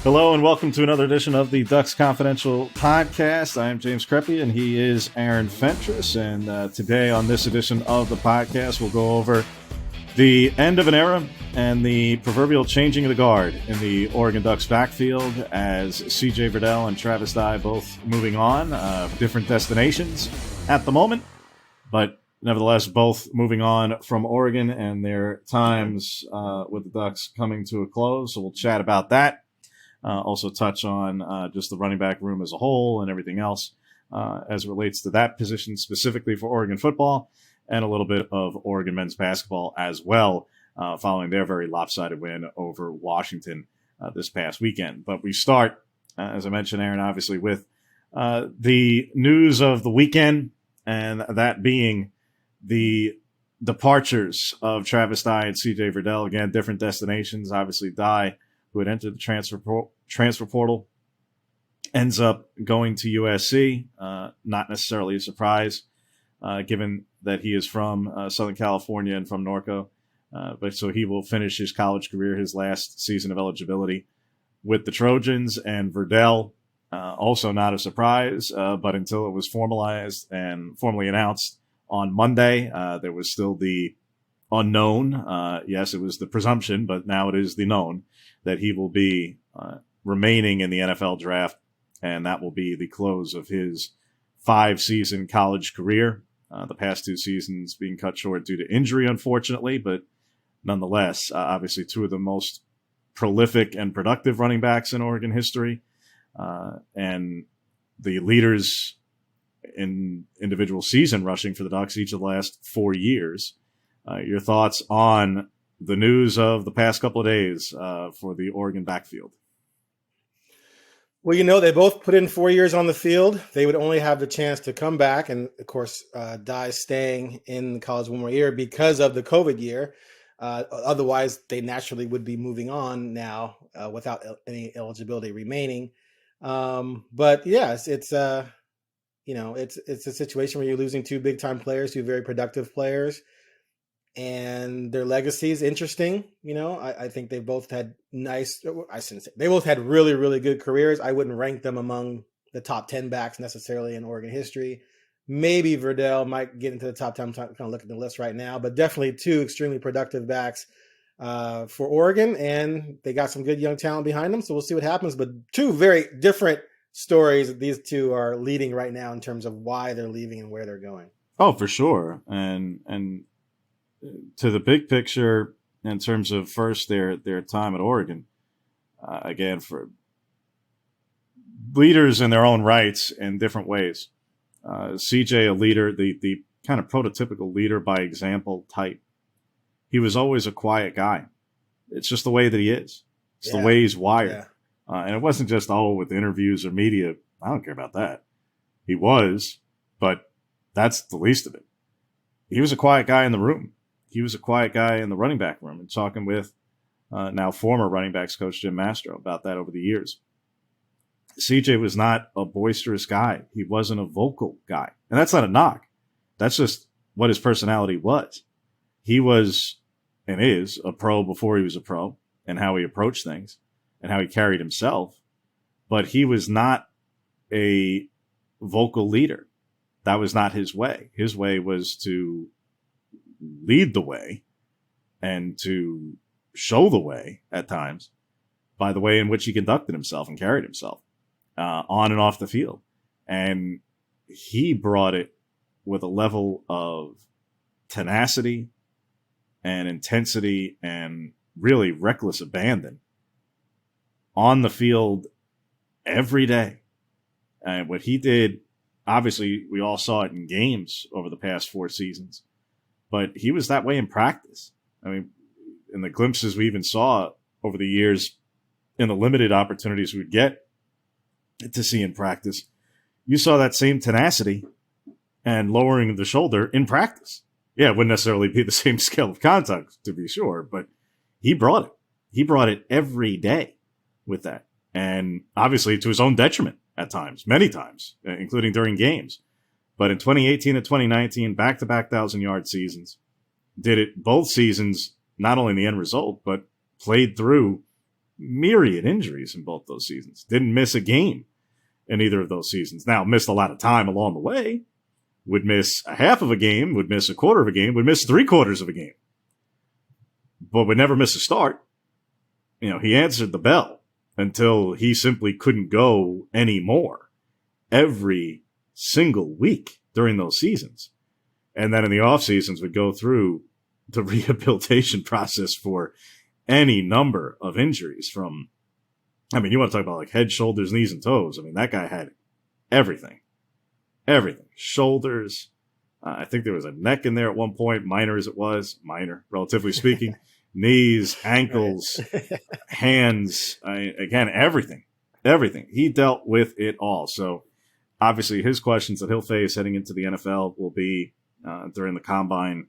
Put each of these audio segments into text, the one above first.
Hello and welcome to another edition of the Ducks Confidential podcast. I am James Crepea and he is Aaron Fentress. And today on this edition of the podcast, we'll go over the end of an era and the proverbial changing of the guard in the Oregon Ducks backfield as CJ Verdell and Travis Dye both moving on, different destinations at the moment, but nevertheless both moving on from Oregon and their times with the Ducks coming to a close. So we'll chat about that. Also touch on just the running back room as a whole and everything else as it relates to that position specifically for Oregon football, and a little bit of Oregon men's basketball as well, following their very lopsided win over Washington this past weekend. But we start, as I mentioned, Aaron, obviously with the news of the weekend, and that being the departures of Travis Dye and CJ Verdell. Again, different destinations. Obviously, Dye, who had entered the transfer portal, ends up going to USC. Not necessarily a surprise, given that he is from Southern California and from Norco. But so he will finish his college career, his last season of eligibility, with the Trojans. And Verdell, also not a surprise, but until it was formalized and formally announced on Monday, there was still the unknown. Yes, it was the presumption, but now it is the known that he will be remaining in the NFL draft, and that will be the close of his 5-season college career. The past 2 seasons being cut short due to injury, unfortunately, but nonetheless, obviously 2 of the most prolific and productive running backs in Oregon history, and the leaders in individual season rushing for the Ducks each of the last 4 years. Your thoughts on the news of the past couple of days for the Oregon backfield? Well, they both put in 4 years on the field. They would only have the chance to come back. And of course, Dye staying in college one more year because of the COVID year. Otherwise, they naturally would be moving on now without any eligibility remaining. But yes, it's a situation where you're losing 2 big time players, 2 very productive players. And their legacy is interesting. I think they both had they both had really, really good careers. I wouldn't rank them among the top 10 backs necessarily in Oregon history. Maybe Verdell might get into the top 10. I'm kind of looking at the list right now, but definitely 2 extremely productive backs for Oregon. And they got some good young talent behind them. So we'll see what happens, but 2 very different stories that these 2 are leading right now in terms of why they're leaving and where they're going. Oh, for sure. And to the big picture, in terms of first their time at Oregon, again, for leaders in their own rights in different ways. CJ, a leader, the kind of prototypical leader by example type. He was always a quiet guy. It's just the way that he is. It's the way he's wired. Yeah. And it wasn't just, with interviews or media. I don't care about that. He was, but that's the least of it. He was a quiet guy in the room. He was a quiet guy in the running back room, and talking with now former running backs coach Jim Mastro about that over the years. CJ was not a boisterous guy. He wasn't a vocal guy. And that's not a knock. That's just what his personality was. He was and is a pro before he was a pro, and how he approached things and how he carried himself. But he was not a vocal leader. That was not his way. His way was to lead the way and to show the way at times by the way in which he conducted himself and carried himself on and off the field. And he brought it with a level of tenacity and intensity and really reckless abandon on the field every day. And what he did, obviously, we all saw it in games over the past 4 seasons. But he was that way in practice. I mean, in the glimpses we even saw over the years, in the limited opportunities we'd get to see in practice, you saw that same tenacity and lowering the shoulder in practice. Yeah, it wouldn't necessarily be the same scale of contact, to be sure, but he brought it. He brought it every day with that. And obviously to his own detriment at times, many times, including during games. But in 2018 and 2019, back-to-back 1,000-yard seasons, did it both seasons, not only in the end result, but played through myriad injuries in both those seasons. Didn't miss a game in either of those seasons. Now, missed a lot of time along the way. Would miss a half of a game, would miss a quarter of a game, would miss 3/4 of a game. But would never miss a start. He answered the bell until he simply couldn't go anymore every single week during those seasons. And then in the off seasons would go through the rehabilitation process for any number of injuries from, you want to talk about like head, shoulders, knees, and toes. That guy had everything. Shoulders. I think there was a neck in there at one point, minor as it was, relatively speaking, knees, ankles, hands, again, everything. He dealt with it all. So obviously his questions that he'll face heading into the NFL will be during the combine,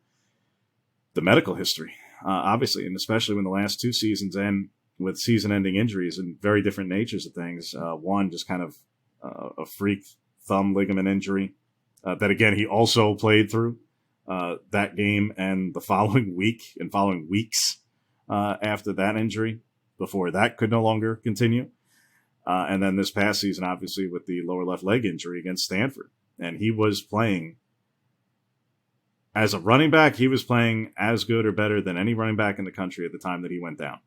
the medical history, obviously, and especially when the last two seasons end with season-ending injuries and very different natures of things. One, just kind of a freak thumb ligament injury that, again, he also played through that game and the following week and following weeks after that injury before that could no longer continue. And then this past season, obviously, with the lower left leg injury against Stanford. And he was playing as a running back. He was playing as good or better than any running back in the country at the time that he went down.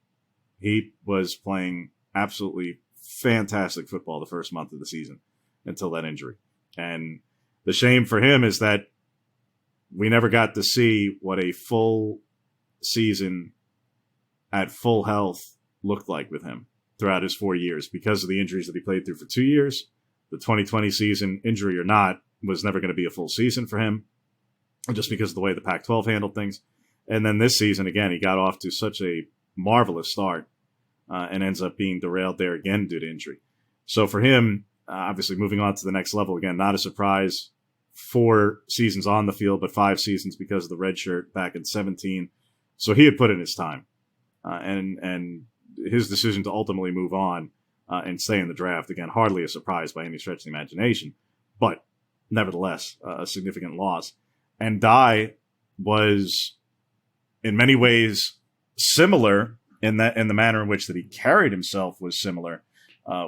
He was playing absolutely fantastic football the first month of the season until that injury. And the shame for him is that we never got to see what a full season at full health looked like with him throughout his 4 years because of the injuries that he played through for 2 years. The 2020 season, injury or not, was never going to be a full season for him just because of the way the Pac-12 handled things. And then this season, again, he got off to such a marvelous start and ends up being derailed there again due to injury. So for him, obviously moving on to the next level, again, not a surprise. 4 seasons on the field, but 5 seasons because of the red shirt back in 2017. So he had put in his time. And his decision to ultimately move on and stay in the draft, again, hardly a surprise by any stretch of the imagination, but nevertheless, a significant loss. And Dye was in many ways similar in the manner in which that he carried himself was similar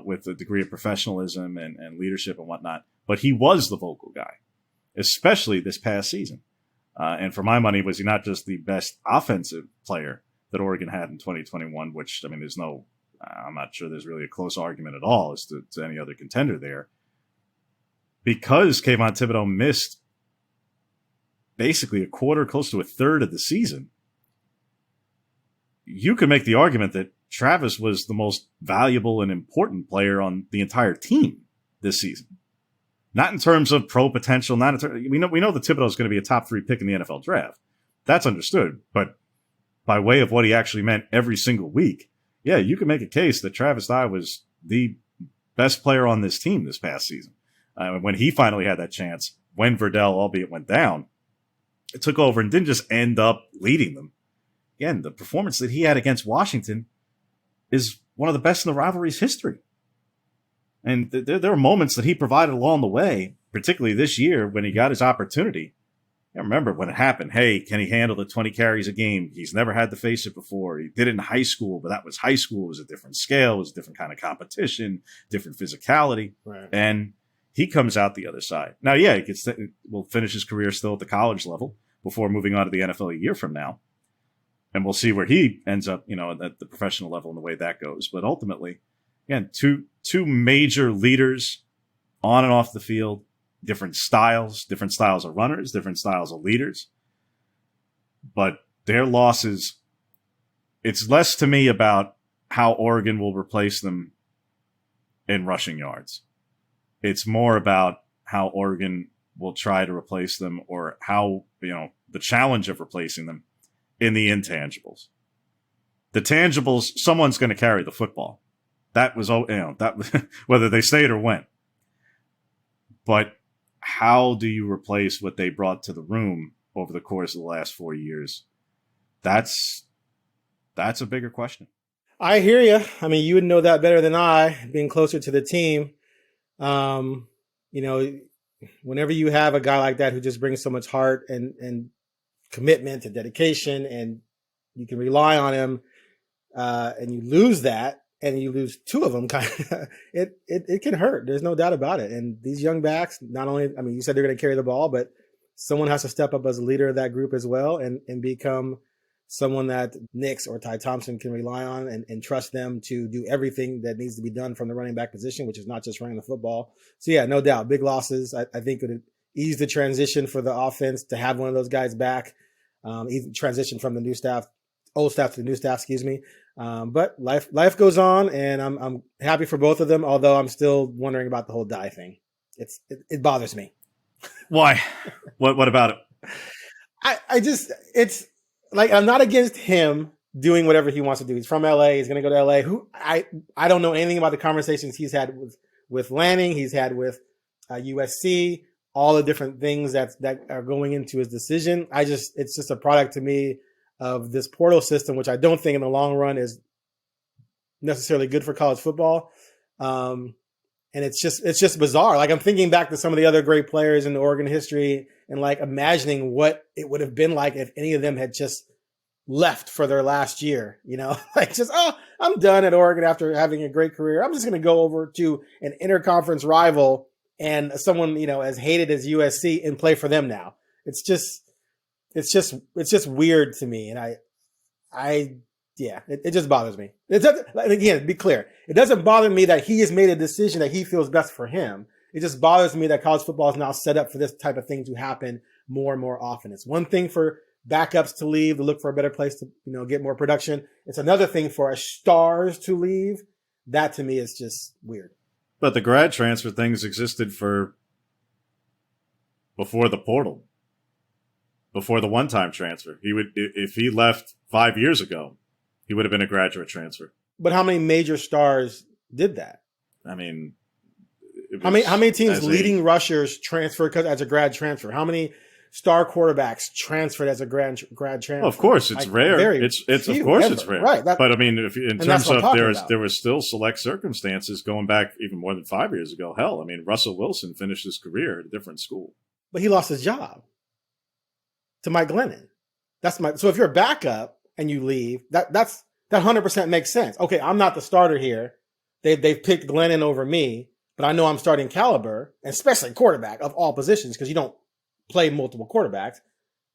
with the degree of professionalism and leadership and whatnot. But he was the vocal guy, especially this past season. And for my money, was he not just the best offensive player that Oregon had in 2021, which, I'm not sure there's really a close argument at all as to any other contender there. Because Kayvon Thibodeau missed basically a quarter, close to a third of the season, you could make the argument that Travis was the most valuable and important player on the entire team this season. Not in terms of pro potential, not in terms, we know that Thibodeau is going to be a top 3 pick in the NFL draft. That's understood. But by way of what he actually meant every single week, yeah, you can make a case that Travis Dye was the best player on this team this past season. When he finally had that chance, when Verdell, albeit went down, it took over and didn't just end up leading them. Again, the performance that he had against Washington is one of the best in the rivalry's history. And there were moments that he provided along the way, particularly this year when he got his opportunity. I remember when it happened. Hey, can he handle the 20 carries a game? He's never had to face it before. He did it in high school, but that was high school. It was a different scale. It was a different kind of competition, different physicality. Right. And he comes out the other side. Now, yeah, will finish his career still at the college level before moving on to the NFL a year from now. And we'll see where he ends up, at the professional level and the way that goes. But ultimately, again, two major leaders on and off the field, different styles of runners, different styles of leaders. But their losses, it's less to me about how Oregon will replace them in rushing yards. It's more about how Oregon will try to replace them, or how, the challenge of replacing them in the intangibles. The tangibles, someone's going to carry the football. That was, whether they stayed or went. But how do you replace what they brought to the room over the course of the last 4 years? That's a bigger question. I hear you. You would know that better than I, being closer to the team. Whenever you have a guy like that who just brings so much heart and commitment and dedication, and you can rely on him, and you lose that, and you lose two of them, kind of, it can hurt. There's no doubt about it. And these young backs, not only, I mean, you said they're going to carry the ball, but someone has to step up as a leader of that group as well, and become someone that Nix or Ty Thompson can rely on, and trust them to do everything that needs to be done from the running back position, which is not just running the football. So yeah, no doubt, big losses. I think it would ease the transition for the offense to have one of those guys back, transition from the old staff to the new staff, excuse me. But life goes on, and I'm happy for both of them, although I'm still wondering about the whole Dye thing. It bothers me. Why? What about it? It's like, I'm not against him doing whatever he wants to do. He's from LA. He's going to go to LA. I don't know anything about the conversations he's had with Lanning. He's had with USC, all the different things that are going into his decision. It's just a product to me of this portal system, which I don't think in the long run is necessarily good for college football. And it's just bizarre. Like, I'm thinking back to some of the other great players in the Oregon history, and like imagining what it would have been like if any of them had just left for their last year, like just, I'm done at Oregon after having a great career. I'm just going to go over to an interconference rival and someone, as hated as USC, and play for them now. It's just weird to me. And it just bothers me. It doesn't, again, be clear. It doesn't bother me that he has made a decision that he feels best for him. It just bothers me that college football is now set up for this type of thing to happen more and more often. It's one thing for backups to leave, to look for a better place to, get more production. It's another thing for stars to leave. That to me is just weird. But the grad transfer things existed before the portal, before the one-time transfer. If he left 5 years ago, he would have been a graduate transfer. But how many major stars did that? I mean, how many teams leading rushers transferred as a grad transfer? How many star quarterbacks transferred as a grad transfer? Well, of course, it's rare. It's of course ever. It's rare. Right. But I mean, in terms of there was still select circumstances going back even more than 5 years ago. Hell, I mean, Russell Wilson finished his career at a different school, but he lost his job to Mike Glennon. So if you're a backup and you leave, that 100% makes sense. Okay, I'm not the starter here. They've picked Glennon over me, but I know I'm starting caliber, and especially quarterback of all positions, because you don't play multiple quarterbacks.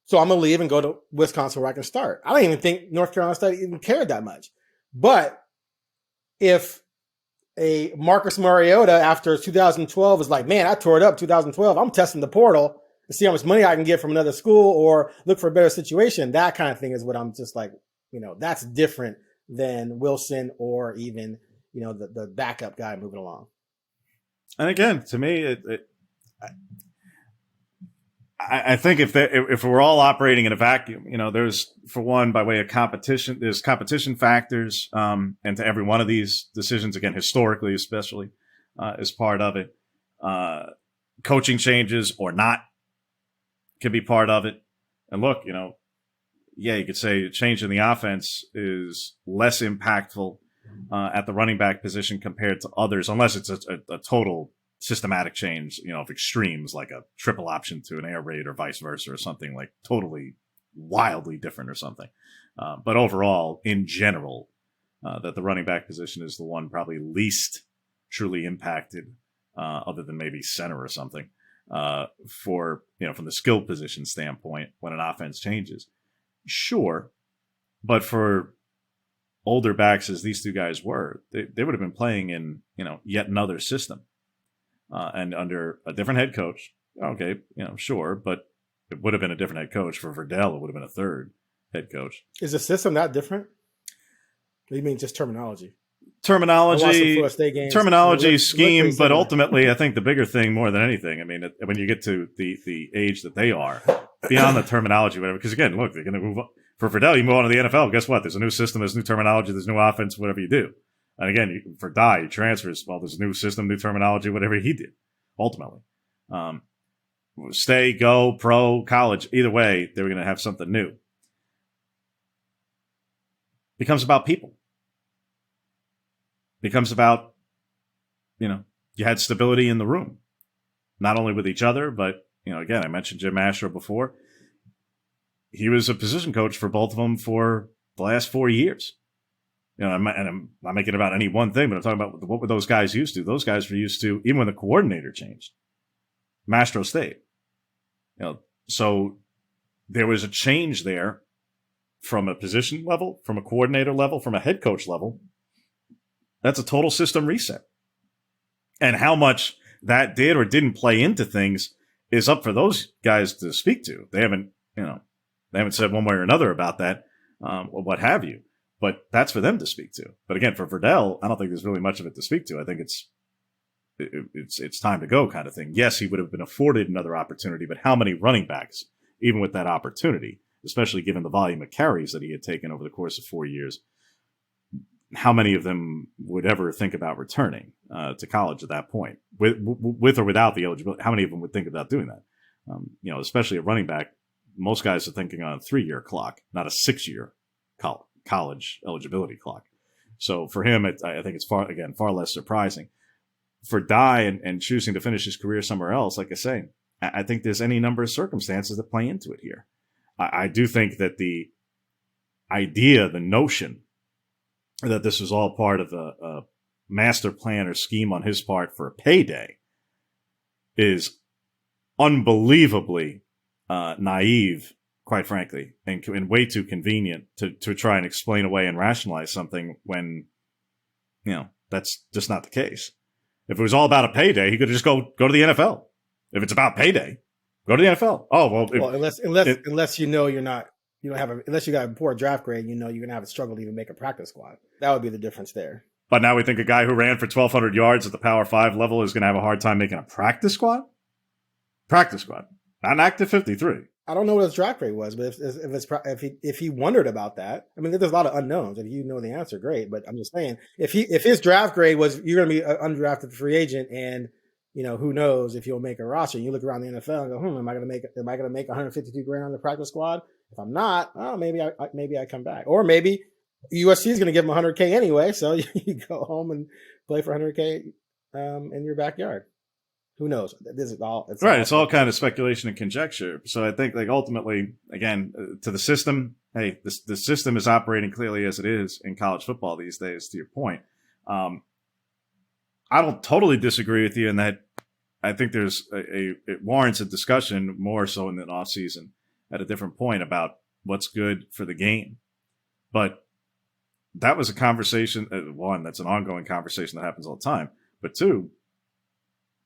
So I'm going to leave and go to Wisconsin where I can start. I don't even think North Carolina State even cared that much. But if a Marcus Mariota after 2012 is like, man, I tore it up 2012, I'm testing the portal to see how much money I can get from another school or look for a better situation, that kind of thing is what I'm just like, that's different than Wilson or even, the backup guy moving along. And again, to me, I think if we're all operating in a vacuum, there's, for one, by way of competition, there's competition factors, and to every one of these decisions, again, historically especially, is part of it. Coaching changes or not can be part of it. And look, you could say a change in the offense is less impactful at the running back position compared to others, unless it's a total systematic change, of extremes, like a triple option to an air raid or vice versa, or something like totally wildly different or something. But overall, in general, that the running back position is the one probably least truly impacted, other than maybe center or something, for, from the skill position standpoint when an offense changes. Sure. But for older backs, as these two guys were, they would have been playing in, yet another system, and under a different head coach. Okay, sure, but it would have been a different head coach. For Verdell, it would have been a third head coach. Is the system that different? What do you mean, just terminology? Terminology, scheme, but ultimately, I think the bigger thing, more than anything, I mean, when you get to the age that they are, beyond the terminology, whatever, because again, look, they're going to move on. For Verdell, you move on to the NFL, guess what? There's a new system, there's new terminology, there's new offense, whatever you do. And again, for Dye, he transfers, well, there's a new system, new terminology, whatever he did, ultimately. Stay, go, pro, college, either way, they were going to have something new. Becomes about people. Becomes about, you had stability in the room, not only with each other, but, again, I mentioned Jim Asher before. He was a position coach for both of them for the last 4 years. I'm not making it about any one thing, but I'm talking about what were those guys used to? Those guys were used to, even when the coordinator changed, Mastro State. So there was a change there from a position level, from a coordinator level, from a head coach level. That's a total system reset. And how much that did or didn't play into things is up for those guys to speak to. They haven't said one way or another about that, or what have you. But that's for them to speak to. But again, for Verdell, I don't think there's really much of it to speak to. I think it's time to go kind of thing. Yes, he would have been afforded another opportunity, but how many running backs, even with that opportunity, especially given the volume of carries that he had taken over the course of 4 years, how many of them would ever think about returning to college at that point, with or without the eligibility? How many of them would think about doing that? Especially a running back, most guys are thinking on a 3-year clock, not a 6-year college eligibility clock. So for him, I think it's far less surprising. For Dye and choosing to finish his career somewhere else, like I say, I think there's any number of circumstances that play into it here. I do think that the idea, the notion that this was all part of a master plan or scheme on his part for a payday is unbelievably naive, quite frankly, and way too convenient to try and explain away and rationalize something when, that's just not the case. If it was all about a payday, he could just go to the NFL. If it's about payday, go to the NFL. Oh, well, unless unless you got a poor draft grade, you're going to have a struggle to even make a practice squad. That would be the difference there. But now we think a guy who ran for 1,200 yards at the Power 5 level is going to have a hard time making a practice squad? Practice squad. Not an active 53. I don't know what his draft grade was, but if he wondered about that, I mean, there's a lot of unknowns. If you know the answer, great. But I'm just saying, if his draft grade was you're going to be an undrafted free agent, and who knows if you'll make a roster, and you look around the NFL and go, am I going to make 152 grand on the practice squad? If I'm not, maybe I come back, or maybe USC is going to give him 100K anyway, so you go home and play for 100K in your backyard. Who knows? This is all. It's all kind of speculation and conjecture. So I think, ultimately, again, to the system, hey, the system is operating clearly as it is in college football these days, to your point. I don't totally disagree with you in that I think it warrants a discussion more so in the offseason at a different point about what's good for the game. But that was a conversation, one, that's an ongoing conversation that happens all the time. But two,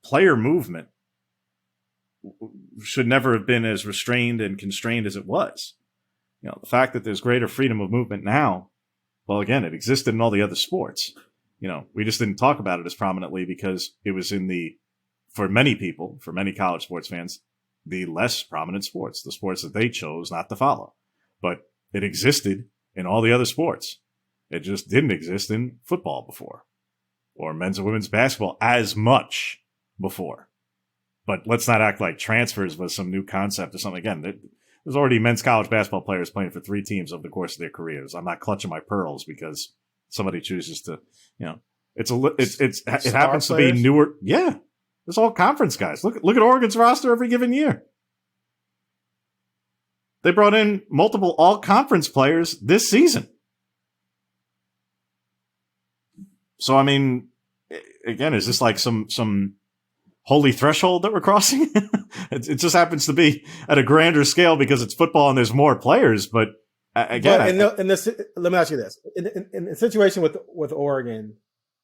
player movement should never have been as restrained and constrained as it was. The fact that there's greater freedom of movement now, well, again, it existed in all the other sports. We just didn't talk about it as prominently because it was for many people, for many college sports fans, the less prominent sports, the sports that they chose not to follow. But it existed in all the other sports. It just didn't exist in football before, or men's and women's basketball as much before. But let's not act like transfers was some new concept or something. Again, there's already men's college basketball players playing for 3 teams over the course of their careers. I'm not clutching my pearls because somebody chooses to, it happens to be newer. Yeah. There's all conference guys. Look at Oregon's roster every given year. They brought in multiple all conference players this season. So, I mean, again, is this like some holy threshold that we're crossing? It just happens to be at a grander scale because it's football and there's more players. But again, let me ask you this: in the situation with Oregon,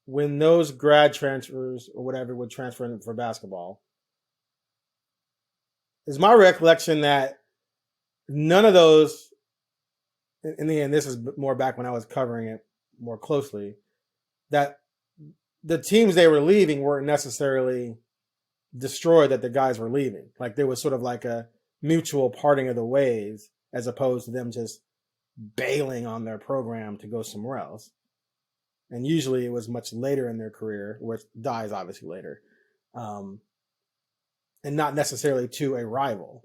when those grad transfers or whatever would transfer in for basketball, is my recollection that none of those, in the end, this is more back when I was covering it more closely, that the teams they were leaving weren't necessarily destroyed that the guys were leaving. Like there was sort of like a mutual parting of the ways as opposed to them just bailing on their program to go somewhere else. And usually it was much later in their career, which Dye is obviously later, and not necessarily to a rival.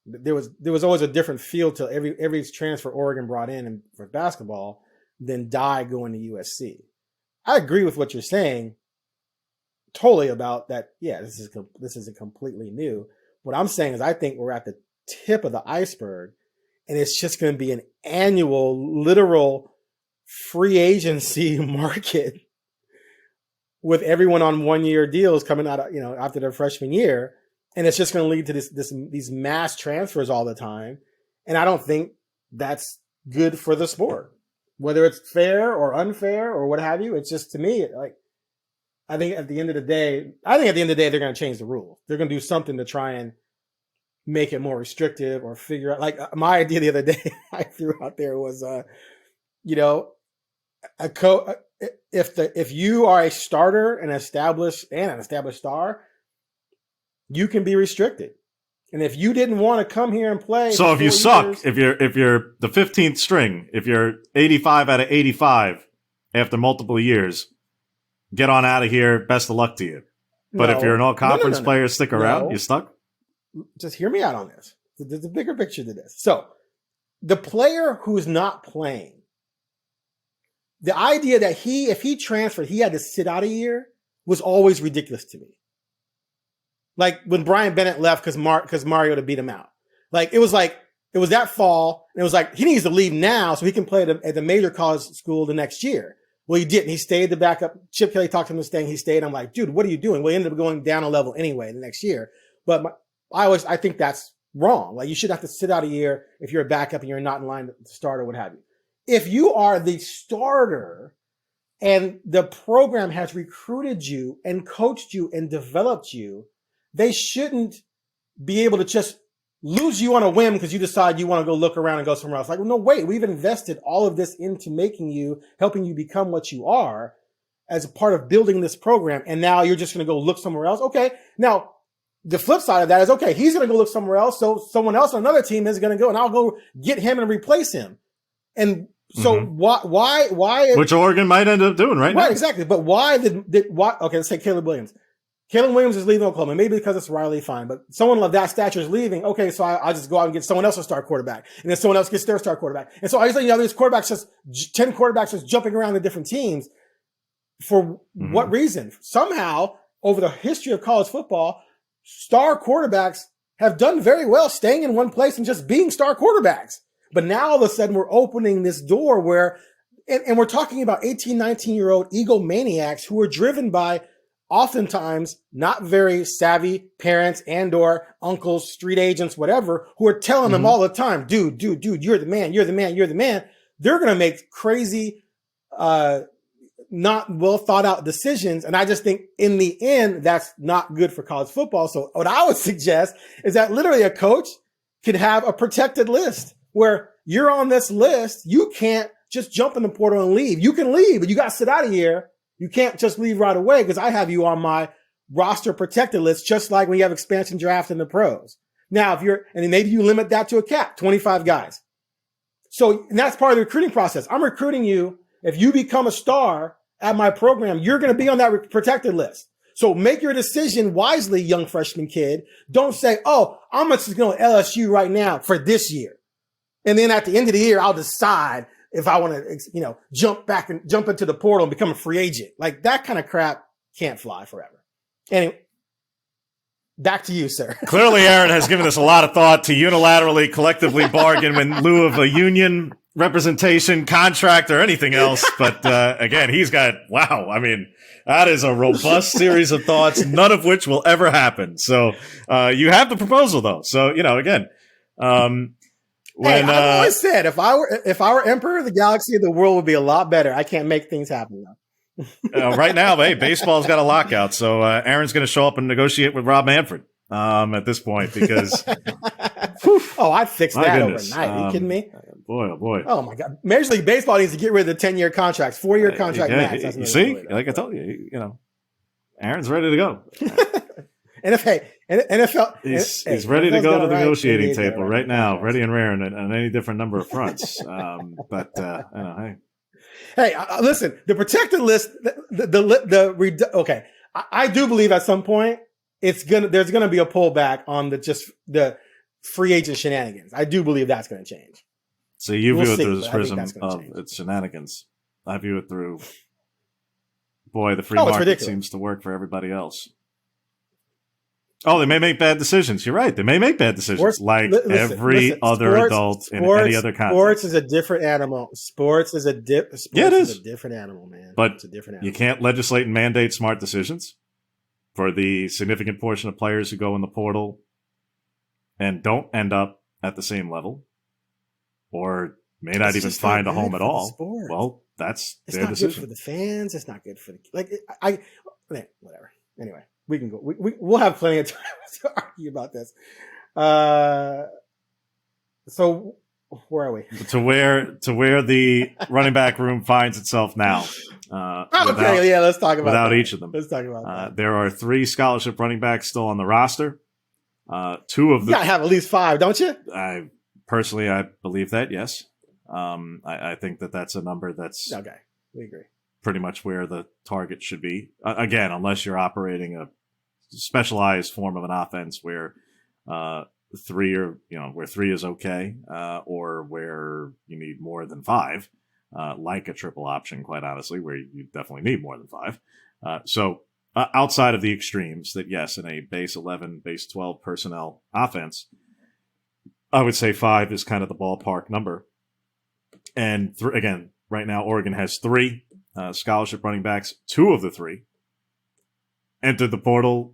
There was always a different feel to every transfer Oregon brought in for basketball than Dye going to USC. I agree with what you're saying totally about that. Yeah, this is a completely new. What I'm saying is I think we're at the tip of the iceberg, and it's just going to be an annual, literal free agency market with everyone on 1-year deals coming out, after their freshman year. And it's just going to lead to these mass transfers all the time. And I don't think that's good for the sport, whether it's fair or unfair or what have you. It's just, to me, like, I think at the end of the day, they're going to change the rules. They're going to do something to try and make it more restrictive or figure out, like, my idea the other day I threw out there was, if you are a starter and an established star, you can be restricted. And if you didn't want to come here and play, so if you suck, if you're the 15th string, if you're 85 out of 85 after multiple years, get on out of here. Best of luck to you. But if you're an all-conference player, stick around. You're stuck. Just hear me out on this. There's a bigger picture to this. So the player who's not playing, the idea that if he transferred, he had to sit out a year was always ridiculous to me. Like when Brian Bennett left because Mariota beat him out. Like it was that fall, and it was like he needs to leave now so he can play at the major college school the next year. Well, he didn't. He stayed the backup. Chip Kelly talked him into staying. He stayed. I'm like, dude, what are you doing? Well, he ended up going down a level anyway the next year. But I think that's wrong. Like you should have to sit out a year if you're a backup and you're not in line to start or what have you. If you are the starter and the program has recruited you and coached you and developed you, they shouldn't be able to just lose you on a whim because you decide you want to go look around and go somewhere else. Like, well, no, wait, we've invested all of this into helping you become what you are as a part of building this program. And now you're just going to go look somewhere else. Okay. Now the flip side of that is, okay, he's going to go look somewhere else. So someone else on another team is going to go and I'll go get him and replace him. And so why, which Oregon might end up doing right now. Right. Exactly. But why okay, let's say Caleb Williams. Caleb Williams is leaving Oklahoma, maybe because it's Riley, fine. But someone of that stature is leaving. Okay, so I'll just go out and get someone else to start quarterback. And then someone else gets their star quarterback. And so I just these quarterbacks 10 quarterbacks just jumping around the different teams. For what reason? Somehow, over the history of college football, star quarterbacks have done very well staying in one place and just being star quarterbacks. But now all of a sudden we're opening this door where, and we're talking about 18, 19-year-old egomaniacs who are driven by oftentimes not very savvy parents and or uncles, street agents, whatever, who are telling them all the time, dude, you're the man, you're the man, you're the man. They're going to make crazy, not well thought out decisions. And I just think in the end, that's not good for college football. So what I would suggest is that literally a coach could have a protected list where you're on this list. You can't just jump in the portal and leave. You can leave, but you got to sit out of here. You can't just leave right away because I have you on my roster protected list, just like when you have expansion draft in the pros. Now, and then maybe you limit that to a cap, 25 guys. So and that's part of the recruiting process. I'm recruiting you. If you become a star at my program, you're going to be on that protected list. So make your decision wisely, young freshman kid. Don't say, oh, I'm just going to LSU right now for this year. And then at the end of the year, I'll decide if I want to, jump into the portal and become a free agent. Like that kind of crap can't fly forever. Anyway, back to you, sir. Clearly, Aaron has given us a lot of thought to unilaterally, collectively bargain in lieu of a union representation, contract, or anything else. But again, that is a robust series of thoughts, none of which will ever happen. So you have the proposal, though. So, again, I've always said if I were emperor of the galaxy, the world would be a lot better. I can't make things happen though. Right now, baseball's got a lockout, so Aaron's going to show up and negotiate with Rob Manfred at this point because. I'd fix that overnight. Are you kidding me? Boy, oh boy! Oh my God! Major League Baseball needs to get rid of the 10-year contracts, 4-year contract max. You see, like I told you, Aaron's ready to go. NFL, he's ready to go to the negotiating table right now, ready and raring on any different number of fronts. Hey, listen, the protected list, I do believe at some point there's gonna be a pullback on the free agent shenanigans. I do believe that's going to change. So you view it through the prism of its shenanigans. I view it through, the free market seems to work for everybody else. Oh, they may make bad decisions. You're right. They may make bad decisions, every other adult in any other context. Sports is a different animal. Sports is a different animal, man. But it's a different animal. You can't legislate and mandate smart decisions for the significant portion of players who go in the portal and don't end up at the same level, or may not even find a home at all. Well, that's their decision. It's not good for the fans. It's not good for the whatever. Anyway. We can go. We'll have plenty of time to argue about this. So where are we? To where the running back room finds itself now. Let's talk about without that. each of them. Let's talk about that. There are 3 scholarship running backs still on the roster. 2 of them. You gotta have at least 5, don't you? I believe that. Yes. I think that's a number that's okay. We agree. Pretty much where the target should be. Again, unless you're operating a specialized form of an offense where 3 is okay, or where you need more than 5, like a triple option, quite honestly, where you definitely need more than 5. So outside of the extremes, that yes, in a base 11, base 12 personnel offense, I would say 5 is kind of the ballpark number. And again, right now, Oregon has 3 scholarship running backs. 2 of the 3 entered the portal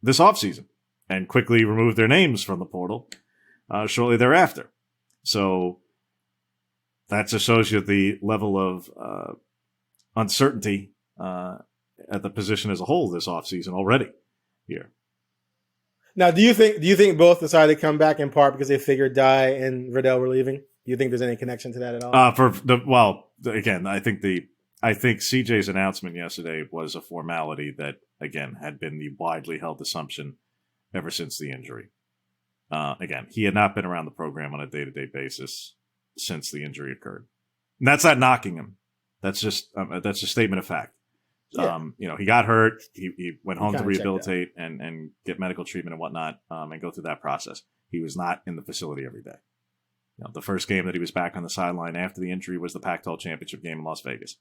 this offseason and quickly removed their names from the portal shortly thereafter. So that just shows you the level of uncertainty at the position as a whole this offseason already here. Now, do you think both decided to come back in part because they figured Dye and Verdell were leaving? Do you think there's any connection to that at all? I think CJ's announcement yesterday was a formality that, again, had been the widely held assumption ever since the injury. Again, he had not been around the program on a day-to-day basis since the injury occurred. And that's not knocking him. That's just a statement of fact. Yeah. He got hurt. He went home to rehabilitate and get medical treatment and whatnot, and go through that process. He was not in the facility every day. The first game that he was back on the sideline after the injury was the Pac-12 championship game in Las Vegas.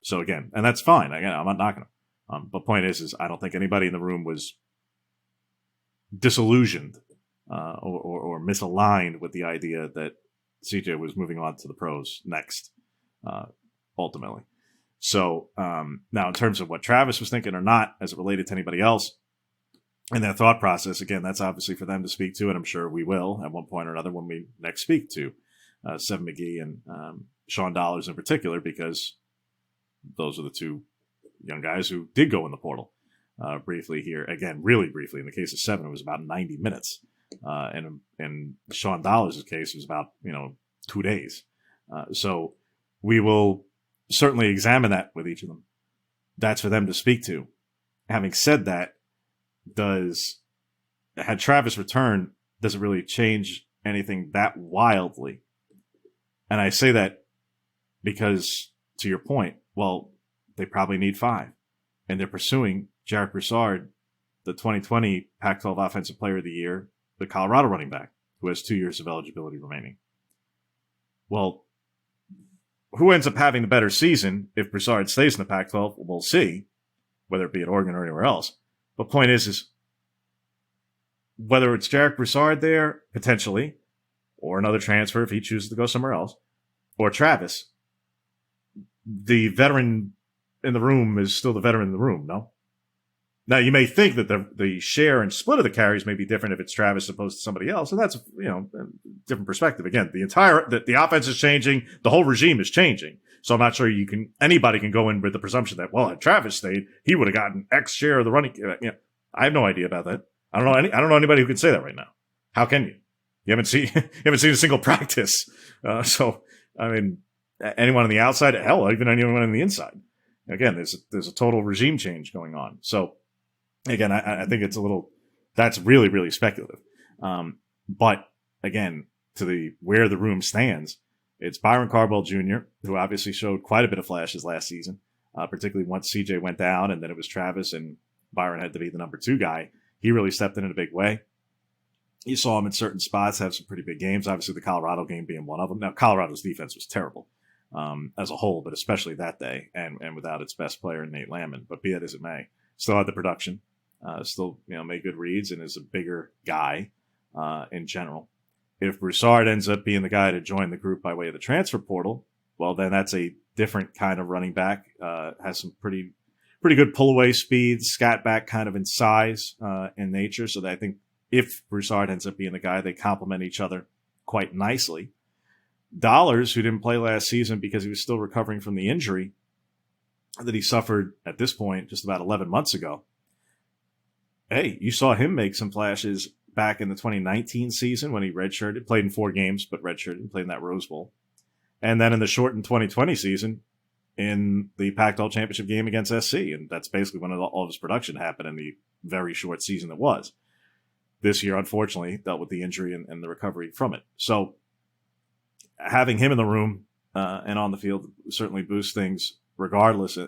So again, and that's fine. Again, I'm not knocking him. But point is I don't think anybody in the room was disillusioned or misaligned with the idea that CJ was moving on to the pros next, ultimately. So now in terms of what Travis was thinking or not as it related to anybody else and their thought process, again, that's obviously for them to speak to, and I'm sure we will at one point or another when we next speak to Seven McGee and Sean Dollars in particular, because those are the 2 young guys who did go in the portal briefly here. Again, really briefly. In the case of Seven, it was about 90 minutes. And in Sean Dollars' case, it was about 2 days. So we will certainly examine that with each of them. That's for them to speak to. Having said that, had Travis returned, does it really change anything that wildly? And I say that because, to your point, well, they probably need 5. And they're pursuing Jarek Broussard, the 2020 Pac-12 Offensive Player of the Year, the Colorado running back, who has 2 years of eligibility remaining. Well, who ends up having the better season if Broussard stays in the Pac-12? We'll see, whether it be at Oregon or anywhere else. But point is whether it's Jarek Broussard there, potentially, or another transfer if he chooses to go somewhere else, or Travis, the veteran in the room is still the veteran in the room, no? Now, you may think that the share and split of the carries may be different if it's Travis as opposed to somebody else, and that's a different perspective. Again, the offense is changing, the whole regime is changing. So I'm not sure anybody can go in with the presumption that, well, had Travis stayed, he would have gotten X share of the running. I have no idea about that. I don't know anybody who can say that right now. How can you? You haven't seen a single practice. So I mean, anyone on the outside, hell, even anyone on the inside. Again, there's a total regime change going on. So again, I think it's that's really, really speculative. But again, where the room stands, it's Byron Cardwell Jr., who obviously showed quite a bit of flashes last season, particularly once CJ went down and then it was Travis and Byron had to be the number 2 guy. He really stepped in a big way. You saw him in certain spots have some pretty big games, obviously the Colorado game being one of them. Now, Colorado's defense was terrible as a whole, but especially that day and without its best player, Nate Landman. But be that as it may, still had the production. Still, made good reads and is a bigger guy in general. If Broussard ends up being the guy to join the group by way of the transfer portal, well, then that's a different kind of running back. Has some pretty good pull away speed, scat back kind of in size and nature. So that I think if Broussard ends up being the guy, they complement each other quite nicely. Dollars, who didn't play last season because he was still recovering from the injury that he suffered at this point just about 11 months ago. Hey, you saw him make some flashes back in the 2019 season when he redshirted, played in 4 games, but redshirted, played in that Rose Bowl. And then in the shortened 2020 season in the Pac-12 championship game against SC. And that's basically when all of his production happened in the very short season it was. This year, unfortunately, dealt with the injury and the recovery from it. So having him in the room and on the field certainly boosts things regardless,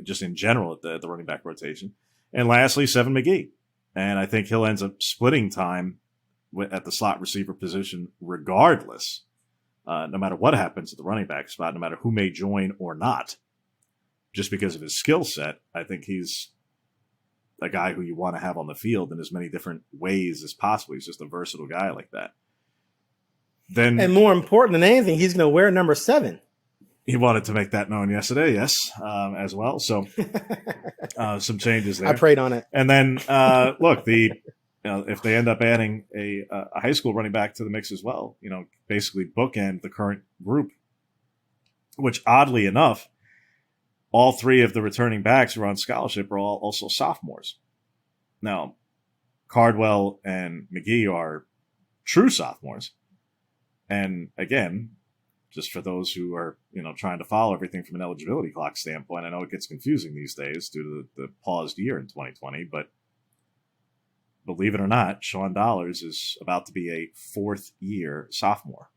just in general at the running back rotation. And lastly, Seven McGee. And I think he'll end up splitting time at the slot receiver position regardless, no matter what happens at the running back spot, no matter who may join or not. Just because of his skill set, I think he's a guy who you want to have on the field in as many different ways as possible. He's just a versatile guy like that. And more important than anything, he's going to wear number 7. He wanted to make that known yesterday, yes, as well. So some changes there. I prayed on it. And then, look, if they end up adding a high school running back to the mix as well, basically bookend the current group, which oddly enough, all 3 of the returning backs who are on scholarship are all also sophomores. Now, Cardwell and McGee are true sophomores. And again, just for those who are, trying to follow everything from an eligibility clock standpoint, I know it gets confusing these days due to the paused year in 2020, but believe it or not, Sean Dollars is about to be a 4th-year sophomore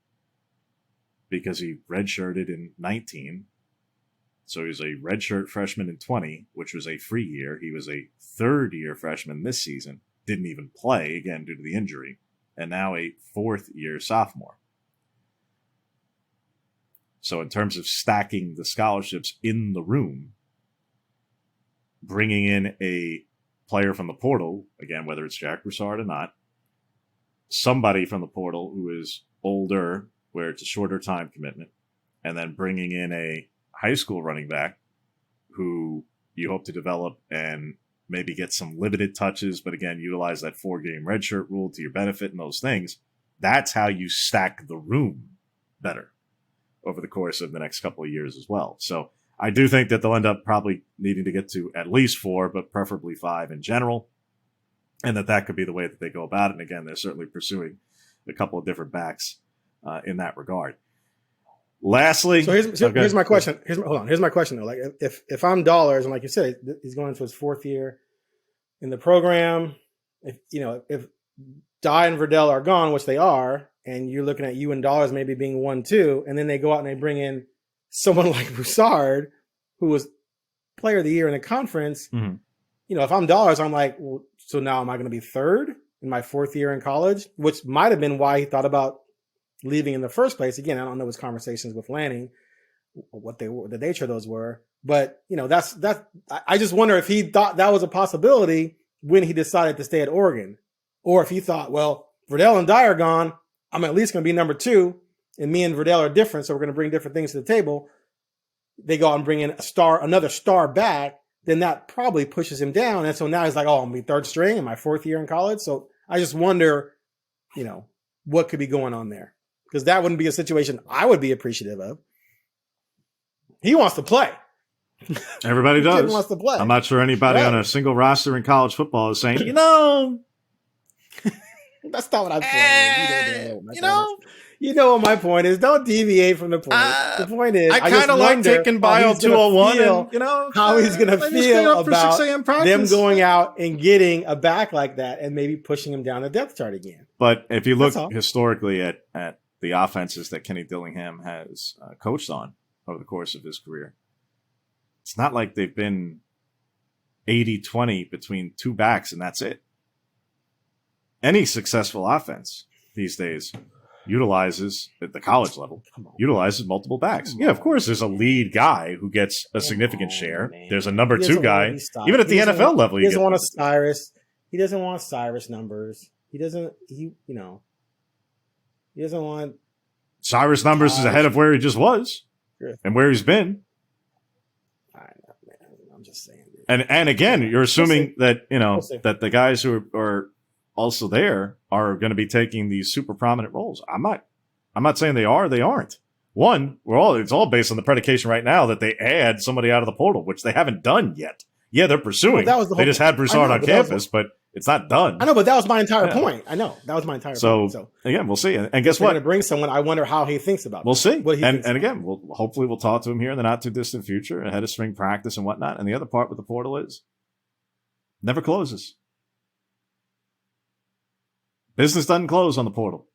because he redshirted in 19. So he was a redshirt freshman in 20, which was a free year. He was a 3rd-year freshman this season, didn't even play, again, due to the injury, and now a 4th-year sophomore. So in terms of stacking the scholarships in the room, bringing in a player from the portal, again, whether it's Jack Broussard or not, somebody from the portal who is older, where it's a shorter time commitment, and then bringing in a high school running back who you hope to develop and maybe get some limited touches, but again, utilize that 4-game redshirt rule to your benefit and those things. That's how you stack the room better over the course of the next couple of years as well. So I do think that they'll end up probably needing to get to at least 4, but preferably 5 in general, and that could be the way that they go about it. And again, they're certainly pursuing a couple of different backs in that regard. Lastly, so here's my question. Here's my question though. Like if I'm Dollars, and like you said, he's going into his 4th year in the program. If Dye and Verdell are gone, which they are, and you're looking at you and Dollars maybe being 1-2, and then they go out and they bring in someone like Broussard, who was player of the year in the conference. Mm-hmm. If I'm Dollars, I'm like, well, so now am I going to be 3rd in my 4th year in college? Which might have been why he thought about leaving in the first place. Again, I don't know his conversations with Lanning, what the nature of those were, but that's I just wonder if he thought that was a possibility when he decided to stay at Oregon, or if he thought, well, Verdell and Dye are gone, I'm at least going to be number 2, and me and Verdell are different, so we're going to bring different things to the table. They go out and bring in another star back, then that probably pushes him down. And so now he's like, oh, I'm going to be 3rd string in my 4th year in college. So I just wonder, what could be going on there? Because that wouldn't be a situation I would be appreciative of. He wants to play. Everybody does. Wants to play. I'm not sure anybody on a single roster in college football is saying, that's not what I'm saying. You know what my point is. Don't deviate from the point. The point is, I kind of like taking Bio 201 and, how he's going to feel about them going out and getting a back like that and maybe pushing him down the depth chart again. But if you look historically at the offenses that Kenny Dillingham has coached on over the course of his career, it's not like they've been 80-20 between 2 backs and that's it. Any successful offense these days utilizes at the college level, utilizes multiple backs. Yeah, of course, there's a lead guy who gets a significant share. Man. There's a number 2 guy, even at the NFL level. He doesn't want Cyrus. He doesn't want Cyrus numbers. He doesn't want Cyrus numbers is ahead of where he just was and where he's been. I know, man. I'm just saying. Dude. And again, you're assuming that, that the guys who are also there are going to be taking these super prominent roles. I'm not saying they are, they aren't. One, it's all based on the predication right now that they add somebody out of the portal, which they haven't done yet. Yeah, they're pursuing. Well, they just had Broussard on campus, but it's not done. I know, but that was my entire point. I know. That was my entire point. So again, we'll see. And guess what? Going to bring someone. I wonder how he thinks about it. We'll see. And again, hopefully we'll talk to him here in the not too distant future, ahead of spring practice and whatnot. And the other part with the portal is never closes. Business doesn't close on the portal.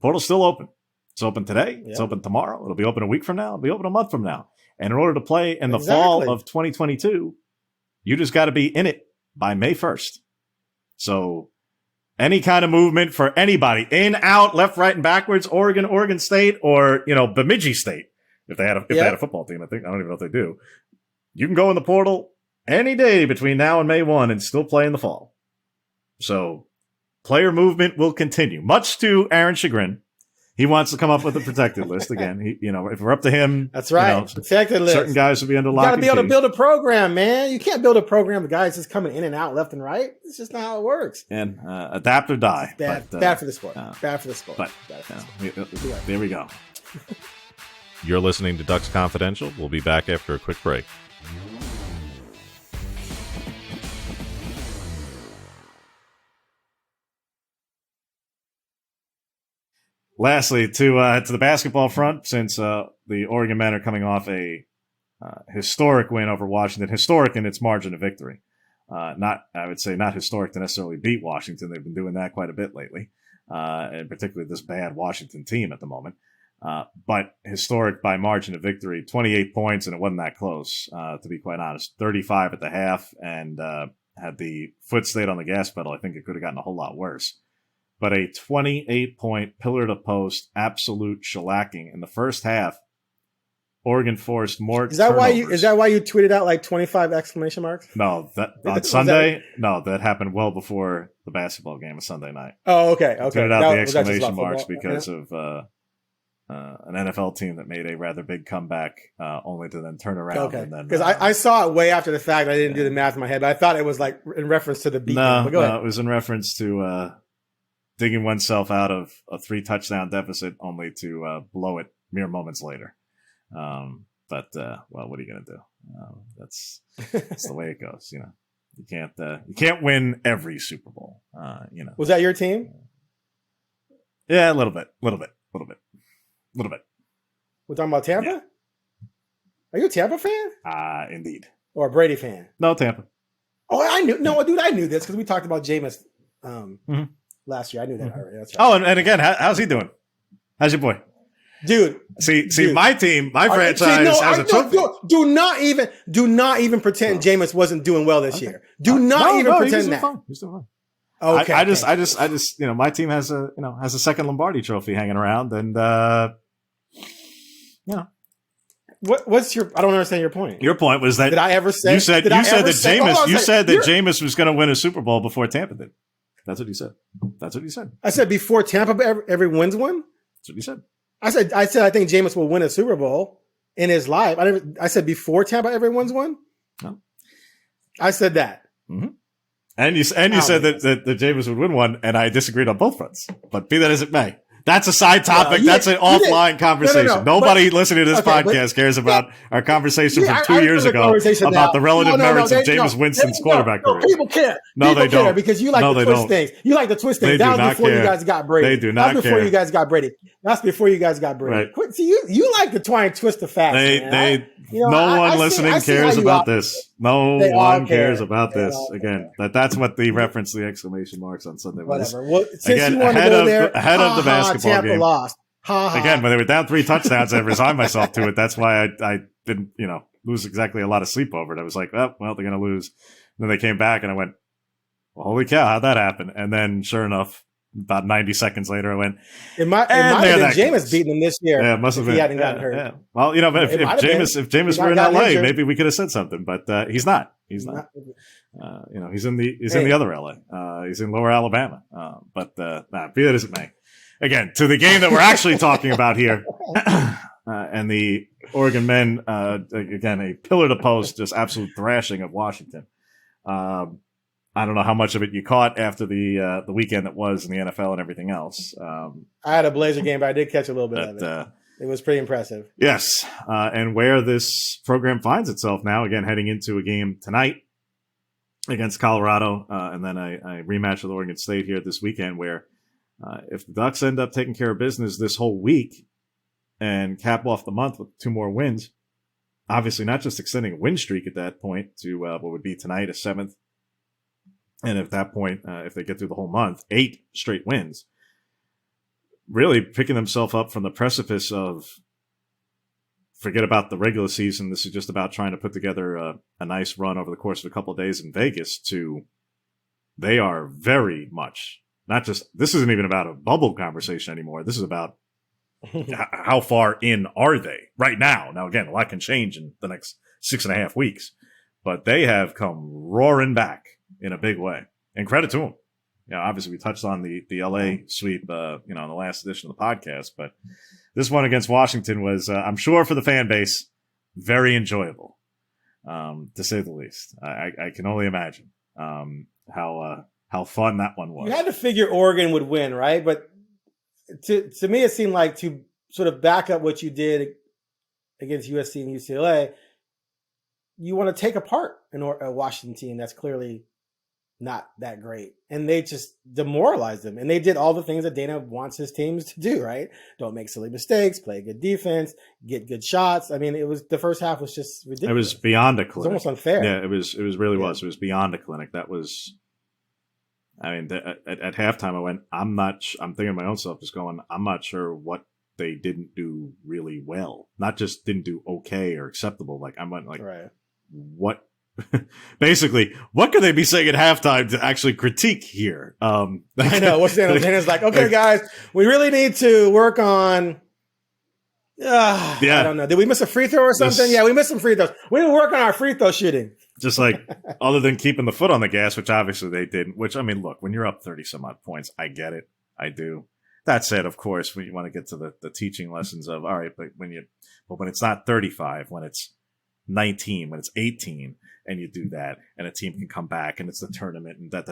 Portal's still open. It's open today. It's open tomorrow. It'll be open a week from now. It'll be open a month from now. And in order to play in the fall of 2022, you just got to be in it by May 1st. So any kind of movement for anybody, in, out, left, right, and backwards, Oregon State, or, Bemidji State, if they had a football team, I don't even know if they do. You can go in the portal any day between now and May 1 and still play in the fall. So player movement will continue, much to Aaron's chagrin. He wants to come up with a protected list again. If we're up to him, that's right. Protected list. Certain guys will be under lock. You got to be able to build a program, man. You can't build a program with guys just coming in and out, left and right. It's just not how it works. And adapt or die. Bad for the sport. Bad for the sport. But there we go. You're listening to Ducks Confidential. We'll be back after a quick break. Lastly, to the basketball front, since the Oregon men are coming off a historic win over Washington, historic in its margin of victory. I would say not historic to necessarily beat Washington. They've been doing that quite a bit lately, and particularly this bad Washington team at the moment. But historic by margin of victory, 28 points, and it wasn't that close, to be quite honest. 35 at the half, and had the foot stayed on the gas pedal, I think it could have gotten a whole lot worse. But a 28-point pillar-to-post absolute shellacking in the first half. Oregon forced more. Is that why you tweeted out like 25 exclamation marks? No, on Sunday. No, that happened well before the basketball game of Sunday night. Oh, okay. I tweeted out the exclamation marks because of an NFL team that made a rather big comeback, only to then turn around. Okay, because I saw it way after the fact. I didn't do the math in my head, but I thought it was like in reference to the beat. No, it was in reference to digging oneself out of a 3-touchdown deficit only to blow it mere moments later. But what are you going to do? That's the way it goes. You can't win every Super Bowl. Was that your team? Yeah, a little bit. We're talking about Tampa? Yeah. Are you a Tampa fan? Indeed. Or a Brady fan? No, Tampa. Oh, I knew. No, dude, I knew this because we talked about Jameis last year. I knew that already. That's right. Oh, and again, how's he doing? How's your boy? Dude, see, my team, my franchise has a trophy. Do not even pretend Jameis wasn't doing well this year. Do not even pretend that. He's doing fine. Okay. I just, my team has a second Lombardi trophy hanging around, and What's your? I don't understand your point. Your point was that did I ever say you said that Jameis was going to win a Super Bowl before Tampa did. That's what you said. I said before Tampa ever wins one. That's what you said. I said I think Jameis will win a Super Bowl in his life. I said before Tampa ever wins one. No. I said that. Mm-hmm. And you said that Jameis would win one, and I disagreed on both fronts. But be that as it may. That's a side topic. That's an offline conversation. No. Nobody listening to this podcast cares about our conversation from 2 years ago about the relative merits of Jameis Winston's quarterback career. People care. No, they don't. Because you like to twist things. You like to twist things. That was before you guys got Brady. They do not care. That's before you guys got Brady. That's before you guys got Brady. Right. See, you like to try and twist the facts. No one listening cares about this. No one cares about this. Again, that's what the reference the exclamation marks on Sunday was. Whatever. Well, since you want to go there, ahead of the basketball Tampa game. Lost. Again, when they were down 3 touchdowns, I resigned myself to it. That's why I didn't, lose exactly a lot of sleep over it. I was like, oh, well, they're going to lose. And then they came back and I went, well, holy cow, how'd that happen? And then sure enough, about 90 seconds later, I went, it might have been Jameis beating him this year. Yeah, it must have been. He hadn't gotten hurt. Yeah. Well, but if Jameis were in LA, maybe we could have said something, but he's not. He's not. He's in the other LA. He's in Lower Alabama. But be that as it may. Again, to the game that we're actually talking about here, and the Oregon men, again, a pillar to post, just absolute thrashing of Washington. I don't know how much of it you caught after the weekend that was in the NFL and everything else. I had a Blazer game, but I did catch a little bit of it. It was pretty impressive. Yes, and where this program finds itself now, again, heading into a game tonight against Colorado, and then a rematch with Oregon State here this weekend, where if the Ducks end up taking care of business this whole week and cap off the month with 2 more wins, obviously not just extending a win streak at that point to what would be tonight, a 7th, and at that point, if they get through the whole month, 8 straight wins, really picking themselves up from the precipice of forget about the regular season. This is just about trying to put together a nice run over the course of a couple of days in Vegas to they are very much not just, this isn't even about a bubble conversation anymore. This is about how far in are they right now? Now, again, a lot can change in the next 6.5 weeks, but they have come roaring back in a big way. And credit to them. Obviously we touched on the LA sweep, in the last edition of the podcast, but this one against Washington was, I'm sure for the fan base, very enjoyable, to say the least. I can only imagine how fun that one was. You had to figure Oregon would win, right? But to me, it seemed like to sort of back up what you did against USC and UCLA, you want to take apart a Washington team that's clearly not that great. And they just demoralized them. And they did all the things that Dana wants his teams to do, right? Don't make silly mistakes, play good defense, get good shots. I mean, the first half was just ridiculous. It was beyond a clinic. It was almost unfair. Yeah, it was was. It was beyond a clinic. That was, at halftime I went, I'm thinking to my own self, just going, I'm not sure what they didn't do really well. Not just didn't do okay or acceptable. Like, I went like, right. What? Basically, what could they be saying at halftime to actually critique here? I know. What's Dana's like, okay, guys, we really need to work on. I don't know. Did we miss a free throw or something? Yeah, we missed some free throws. We didn't work on our free throw shooting. Just like, other than keeping the foot on the gas, which obviously they didn't. Which, I mean, look, when you're up 30 some odd points, I get it. I do. That said, of course, when you want to get to the teaching lessons of, all right, but when it's not 35, when it's 19, when it's 18, and you do that, and a team can come back, and it's the tournament, and da.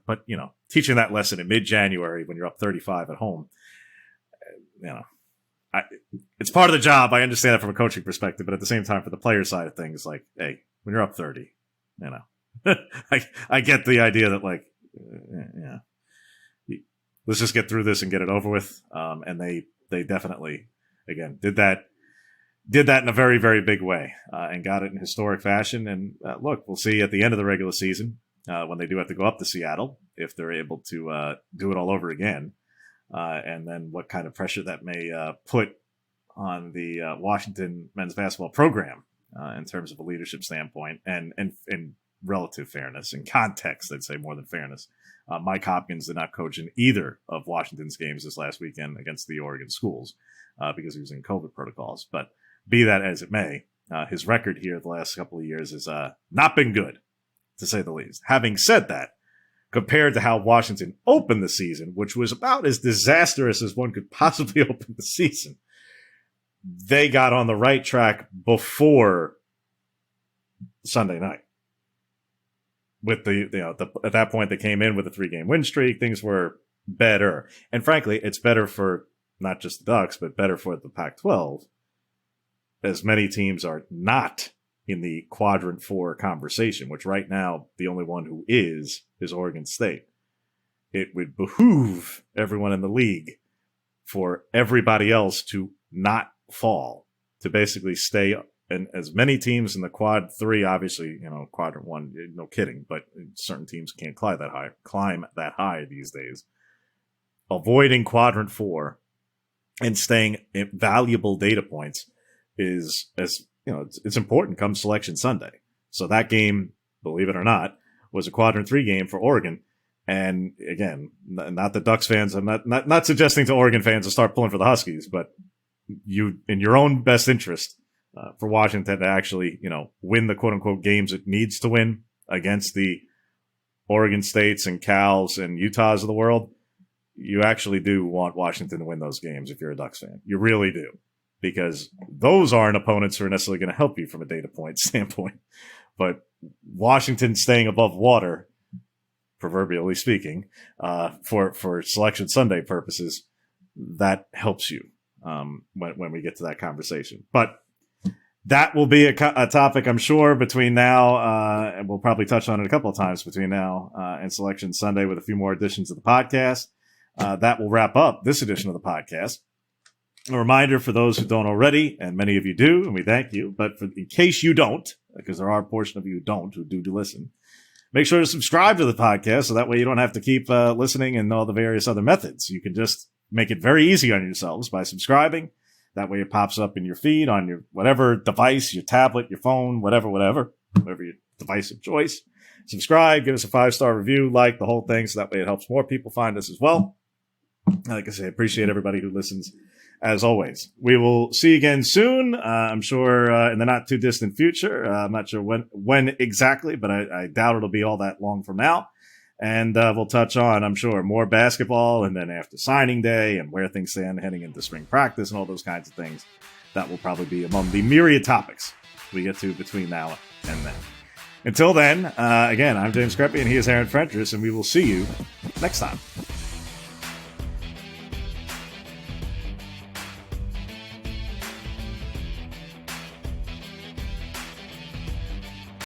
But, teaching that lesson in mid-January when you're up 35 at home, it's part of the job. I understand that from a coaching perspective, but at the same time, for the player side of things, like, hey, when you're up 30, I get the idea that, like, let's just get through this and get it over with. And they definitely, again, did that in a very, very big way, and got it in historic fashion. And look, we'll see at the end of the regular season, when they do have to go up to Seattle, if they're able to do it all over again, and then what kind of pressure that may put on the Washington men's basketball program in terms of a leadership standpoint and relative fairness and context, I'd say more than fairness. Mike Hopkins did not coach in either of Washington's games this last weekend against the Oregon schools because he was in COVID protocols. But be that as it may, his record here the last couple of years has not been good, to say the least. Having said that, compared to how Washington opened the season, which was about as disastrous as one could possibly open the season, they got on the right track before Sunday night. With at that point, they came in with a 3-game win streak. Things were better. And frankly, it's better for not just the Ducks, but better for the Pac-12, as many teams are not in the quadrant 4 conversation, which right now, the only one who is Oregon State. It would behoove everyone in the league for everybody else to not fall, to basically stay. And as many teams in the quad 3, obviously, quadrant 1, no kidding, but certain teams can't climb that high these days. Avoiding quadrant 4 and staying at valuable data points is, as it's important come Selection Sunday. So that game, believe it or not, was a quadrant 3 game for Oregon. And again, not the Ducks fans. I'm not suggesting to Oregon fans to start pulling for the Huskies, but you, in your own best interest, for Washington to actually, win the quote unquote games it needs to win against the Oregon States and Cals and Utahs of the world, you actually do want Washington to win those games if you're a Ducks fan. You really do. Because those aren't opponents who are necessarily going to help you from a data point standpoint. But Washington staying above water, proverbially speaking, for Selection Sunday purposes, that helps you when we get to that conversation. But that will be a topic, I'm sure, between now, and we'll probably touch on it a couple of times between now and Selection Sunday with a few more editions of the podcast. That will wrap up this edition of the podcast. A reminder for those who don't already, and many of you do, and we thank you, but in case you don't, because there are a portion of you who do listen, make sure to subscribe to the podcast so that way you don't have to keep listening and all the various other methods. You can just make it very easy on yourselves by subscribing. That way it pops up in your feed on your whatever device, your tablet, your phone, whatever your device of choice. Subscribe, give us a 5-star review, like the whole thing, so that way it helps more people find us as well. Like I say, I appreciate everybody who listens. As always, we will see you again soon. I'm sure in the not too distant future. I'm not sure when exactly, but I doubt it'll be all that long from now. And we'll touch on, I'm sure, more basketball, and then after signing day and where things stand heading into spring practice and all those kinds of things. That will probably be among the myriad topics we get to between now and then. Until then, again, I'm James Crepea and he is Aaron Fentress, and we will see you next time.